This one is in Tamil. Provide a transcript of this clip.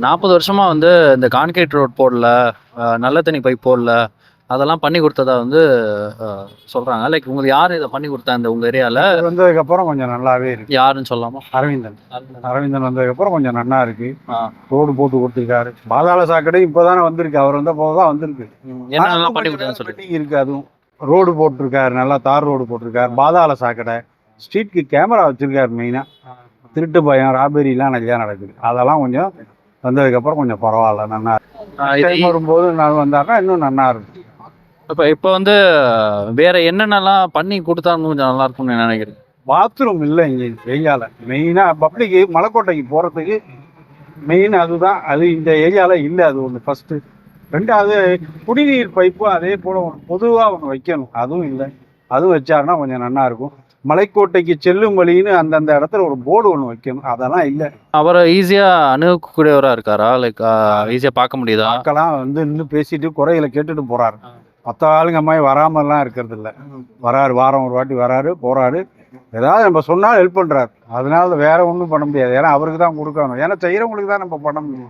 40 வருஷமா வந்து இந்த கான்கிரீட் ரோட் போடல, நல்ல தண்ணி பைப் போடல. அதெல்லாம் பண்ணி குடுத்ததா வந்து அ சொல்றாங்க. லைக் உங்களுக்கு யாரு இத பண்ணி குடுத்தா இந்த உங்க ஏரியால? அவர் வந்ததுக்கப்புறம் கொஞ்சம் நல்லாவே இருக்கு. யாருன்னு சொல்லலாமா? அரவிந்தன். அரவிந்தன். அரவிந்தன் வந்ததுக்கப்புறம் கொஞ்சம் நல்லா இருக்கு. ஆ. ரோடு போட்டு கொடுத்துருக்காரு. பாதாள சாக்கடை இப்போதானே வந்திருக்கு. அவர் வந்த போது தான் வந்திருக்கு. என்னென்னலாம் பண்ணி குடுத்தான்னு சொல்லி. பெண்டிங் இருக்கு. அதுவும் ரோடு போட்டிருக்காரு. நல்லா தார் ரோடு போட்டிருக்காரு. பாதாள சாக்கடை, ஸ்ட்ரீட்க்கு கேமரா வச்சிருக்காரு. மெயினா திருட்டு பயம், ராபரிலாம் நிறையா நடக்குது. அதெல்லாம் கொஞ்சம் வந்ததுக்கப்புறம் கொஞ்சம் பரவாயில்ல, நல்லா இது வரும்போது நான் வந்தாருன்னா இன்னும் நல்லா இருக்கும். இப்ப வந்து வேற என்னென்னலாம் பண்ணி குடுத்தா இன்னும் கொஞ்சம் நல்லா இருக்கும்னு நினைக்கிறேன். பாத்ரூம் இல்லை இங்கே ஏரியாவில். மெயினாக பப்ளிக்கு மலைக்கோட்டைக்கு போகிறதுக்கு மெயின் அதுதான். அது இந்த ஏரியாவில் இல்லை. அது ஒன்று ஃபஸ்ட்டு. ரெண்டாவது குடிநீர் பைப்பு அதே போல் பொதுவாக ஒன்று வைக்கணும். அதுவும் இல்லை. அதுவும் வச்சாருன்னா கொஞ்சம் நல்லா இருக்கும். மலைக்கோட்டைக்கு செல்லும் வழின்னு அந்தந்த இடத்துல ஒரு போர்டு ஒன்று வைக்கணும். அதெல்லாம் இல்லை. அவரை ஈஸியா அணுகக்கூடியவரா இருக்காரா? லைக் ஈஸியா பார்க்க முடியுதா? மக்களாம் வந்து இன்னும் பேசிட்டு குறைகளை கேட்டுட்டு போறாரு. மற்ற ஆளுங்க மாதிரி வராமலாம் இருக்கிறது இல்லை. வராரு, வாரம் ஒரு வாட்டி வராரு, போறாரு. ஏதாவது நம்ம சொன்னால் ஹெல்ப் பண்றாரு. அதனால வேற ஒன்றும் பண்ண முடியாது. ஏன்னா அவருக்கு தான் கொடுக்கணும். ஏன்னா செய்யறவங்களுக்கு தான் நம்ம பண்ண முடியும்.